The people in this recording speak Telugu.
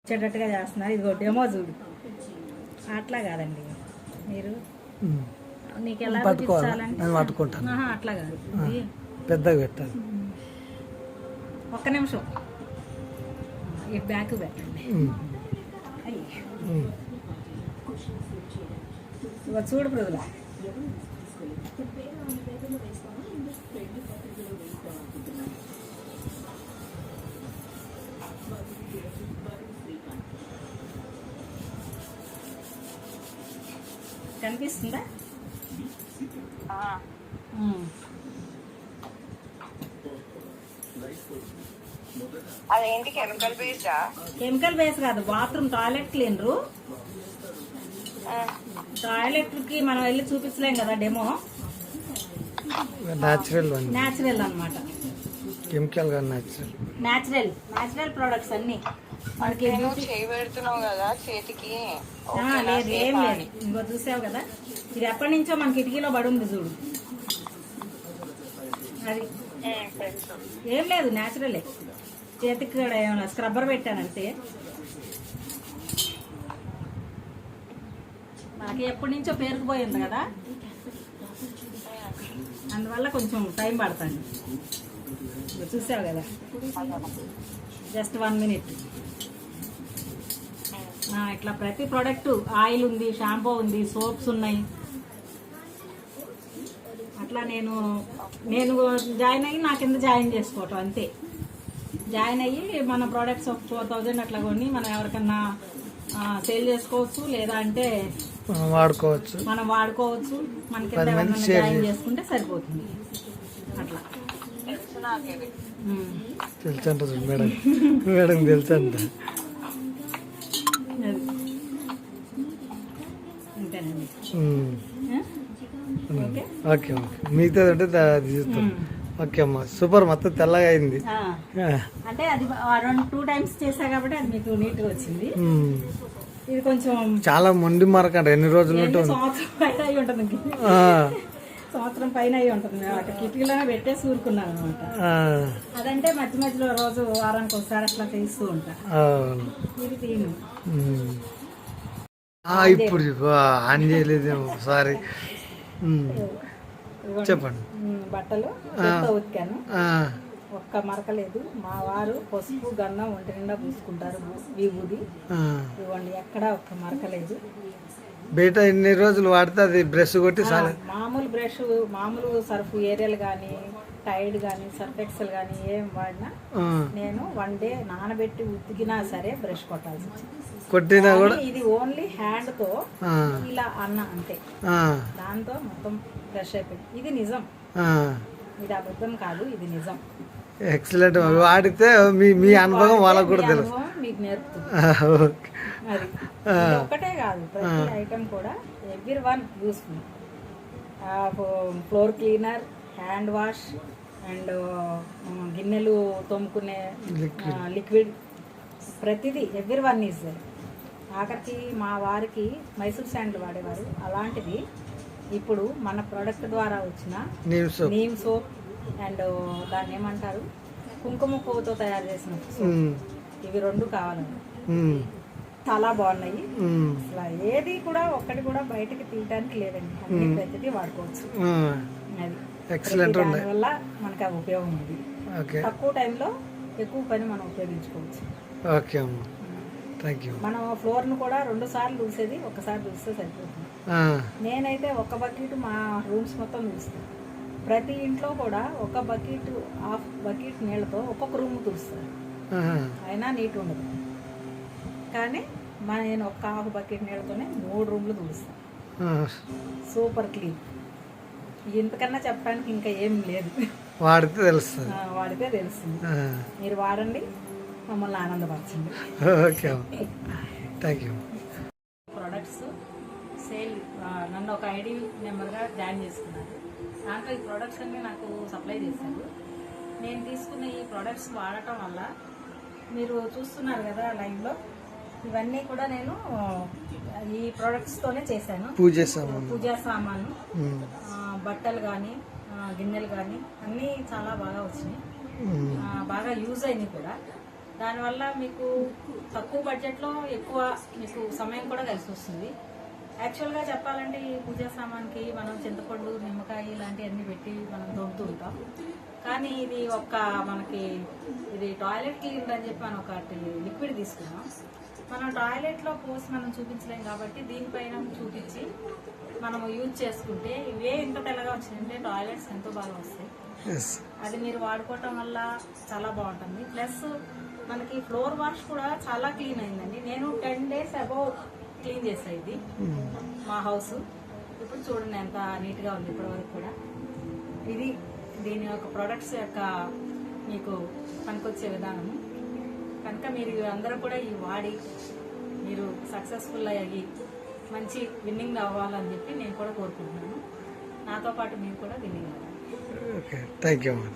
వచ్చేటట్టుగా చేస్తున్నారు. ఇది డెమో చూడు. అట్లా కాదండి, మీరు నీకు ఎలా చూపించాలంటే అట్లా కాదు, పెద్దగా పెట్టాలి. ఒక్క నిమిషం ఈ బ్యాక్ పెట్టండి. చూడు ప్రజలు, కనిపిస్తుందా? అదేంటి కెమికల్ బేస్డా? కెమికల్ బేస్ కాదు, బాత్రూమ్ టాయిలెట్ క్లీనరు. టాయిలెట్ కి మనం వెళ్ళి చూపించలేం కదా, డెమో. న్యాచురల్ అన్నమాట, కెమికల్ గా న్యాచురల్ ప్రొడక్ట్స్ అన్ని మనకి. చేయి పెడుతున్నావు కదా చేతికి, లేదు ఏం లేదు. ఇంకో చూసావు కదా, ఇది ఎప్పటి నుంచో మన కిటికీలో పడి ఉంది చూడు. అది ఏం లేదు, న్యాచురలే. చేతికి కూడా ఏమైనా స్క్రబ్బర్ పెట్టానంతే. మనకి ఎప్పటి నుంచో పేరుకుపోయింది కదా, అందువల్ల కొంచెం టైం పడుతుంది. చూసావు కదా, జస్ట్ 1 minute. ఇట్లా ప్రతి ప్రోడక్ట్, ఆయిల్ ఉంది, షాంపూ ఉంది, సోప్స్ ఉన్నాయి. అట్లా నేను జాయిన్ అయ్యి నా కింద జాయిన్ చేసుకోవటం అంతే. జాయిన్ అయ్యి మన ప్రోడక్ట్స్ ఒక 4000 అట్లా కొని మనం ఎవరికన్నా సేల్ చేసుకోవచ్చు, లేదా అంటే మనం వాడుకోవచ్చు. మన కింద ఎవరైనా జాయిన్ చేసుకుంటే సరిపోతుంది. అట్లా తెలుసంట మేడం, మేడం తెలుసంట. అంతేనండి. ఓకే మిగతా అంటే చూస్తాం. ఓకే అమ్మా, సూపర్. మొత్తం తెల్లగా అయింది. అంటే అది 2 times చేసా కాబట్టి అది మీకు నీట్ గా వచ్చింది. ఇది కొంచెం చాలా మొండి మరకంట. ఎన్ని రోజులు ఉంటుంది? సంవత్సరం పైన అయి ఉంటుంది. కిటికీలోనే పెట్టేసి ఊరుకున్నాను అనమాట. అదంటే మధ్య మధ్యలో రోజు వారానికి ఒకసారి అట్లా తీస్తూ ఉంటా. ఇది తీను ఇప్పుడు ఆన్ చేయలేదేమో, సారీ. చెప్పండి. బట్టలు ఉతికాను, ఒక్క మరక లేదు. మా వారు పసుపు గన్నం ఒంటి నిండా పూసుకుంటారు, విభూది. ఇవ్వండి, ఎక్కడ ఒక్క మరక లేదు. బయట ఎన్ని రోజులు వాడితే అది బ్రష్ కొట్టి మామూలు బ్రష్, మామూలు సర్ఫ్ ఏరియల్ కానీ, టైడ్ కానీ, సర్ఫ్ ఎక్సెల్ కానీ ఏం వాడినా నేను 1 day నానబెట్టి ఉతికినా సరే బ్రష్ కొట్టాల్సి కొట్టినా కూడా. ఇది ఓన్లీ హ్యాండ్ తో ఇలా అన్న అంతే, దాంతో మొత్తం బ్రష్ అయిపోయింది. ఇది నిజం, ఇది అబద్ధం కాదు, ఇది నిజం. ఎక్సలెంట్. వాడితే మీ అనుభవం వాళ్ళకు కూడా తెలుసు, మీకు నేర్పుతుంది. అది ఒకటే కాదు, ప్రతి ఐటమ్ కూడా everyone useful. Floor cleaner, hand wash and గిన్నెలు తోముకునే లిక్విడ్, ప్రతిదీ ఎవ్రీవన్ ఈజ్. ఆఖరికి మా వారికి మైసూర్ శాండ్లు వాడేవారు, అలాంటిది ఇప్పుడు మన ప్రోడక్ట్ ద్వారా వచ్చిన నీమ్ సోప్ అండ్ దాన్ని ఏమంటారు, కుంకుమ పువ్వుతో తయారు చేసిన ఇవి 2 కావాలండి. చాలా బాగున్నాయి. అసలు ఏది కూడా ఒక్కటి కూడా బయటకి తీయడానికి లేదండి, అన్ని ప్రతిదీ వాడుకోవచ్చు. అది దానివల్ల మనకి ఆ ఉపయోగం ఉంది. తక్కువ టైంలో ఎక్కువ పని మనం ఉపయోగించుకోవచ్చు. మనం ఫ్లోర్ ను కూడా 2 సార్లు చూసేది ఒకసారి చూస్తే సరిపోతుంది. నేనైతే ఒక బకెట్ మా రూమ్స్ మొత్తం చూస్తాను. ప్రతి ఇంట్లో కూడా ఒక బకెట్, హాఫ్ బకెట్ నీళ్ళతో ఒక్కొక్క రూమ్ తుడుస్తాను, అయినా నీట్ ఉండదు. కానీ నేను ఒక హాఫ్ బకెట్ నీళ్ళతోనే 3 రూమ్లు తుడుస్తాను. Super clean. ఇంతకన్నా చెప్పడానికి ఇంకా ఏం లేదు, వాడితే తెలుస్తుంది. మీరు వాడండి, మమ్మల్ని ఆనందపరచండి. ప్రొడక్ట్స్ సేల్ నన్ను ఒక ఐడి నెంబర్గా జాయిన్ చేసుకున్నారు. దాంట్లో ఈ ప్రొడక్ట్స్ అన్నీ నాకు సప్లై చేశారు. నేను తీసుకున్న ఈ ప్రొడక్ట్స్ వాడటం వల్ల మీరు చూస్తున్నారు కదా లైవ్లో, ఇవన్నీ కూడా నేను ఈ ప్రొడక్ట్స్తోనే చేశాను. పూజా సామాను, బట్టలు కానీ, గిన్నెలు కానీ అన్నీ చాలా బాగా వచ్చినాయి, బాగా యూజ్ అయినాయి కూడా. దానివల్ల మీకు తక్కువ బడ్జెట్లో ఎక్కువ మీకు సమయం కూడా కలిసి వస్తుంది. యాక్చువల్గా చెప్పాలంటే ఈ పూజా సామాన్కి మనం చింతపండు, నిమ్మకాయ ఇలాంటివన్నీ పెట్టి మనం దొరుకుతూ ఉంటాం. కానీ ఇది మనకి ఇది టాయిలెట్ క్లీనర్ అని చెప్పి మనం ఒకటి లిక్విడ్ తీసుకున్నాం. మనం టాయిలెట్లో పోసి మనం చూపించలేం కాబట్టి దీనిపైన చూపించి మనం యూజ్ చేసుకుంటే ఇవే ఇంత తెల్లగా వచ్చిందంటే టాయిలెట్స్ ఎంతో బాగా వస్తాయి. ఎస్ అది మీరు వాడుకోవటం వల్ల చాలా బాగుంటుంది. ప్లస్ మనకి ఫ్లోర్ వాష్ కూడా చాలా క్లీన్ అయిందండి. నేను 10 days అబౌవ్ క్లీన్ చేసా ఇది మా హౌస్. ఇప్పుడు చూడండి ఎంత నీట్గా ఉంది ఇప్పటి వరకు కూడా. ఇది దీని యొక్క ప్రొడక్ట్స్ యొక్క మీకు పనికొచ్చే విధానము. కనుక మీరు అందరూ కూడా ఈ వాడి మీరు సక్సెస్ఫుల్ అయ్యి మంచి విన్నింగ్ అవ్వాలని చెప్పి నేను కూడా కోరుకుంటున్నాను. నాతో పాటు మీరు కూడా విన్నింగ్ అవ్వాలి. ఓకే, థ్యాంక్ యూ అమ్మ.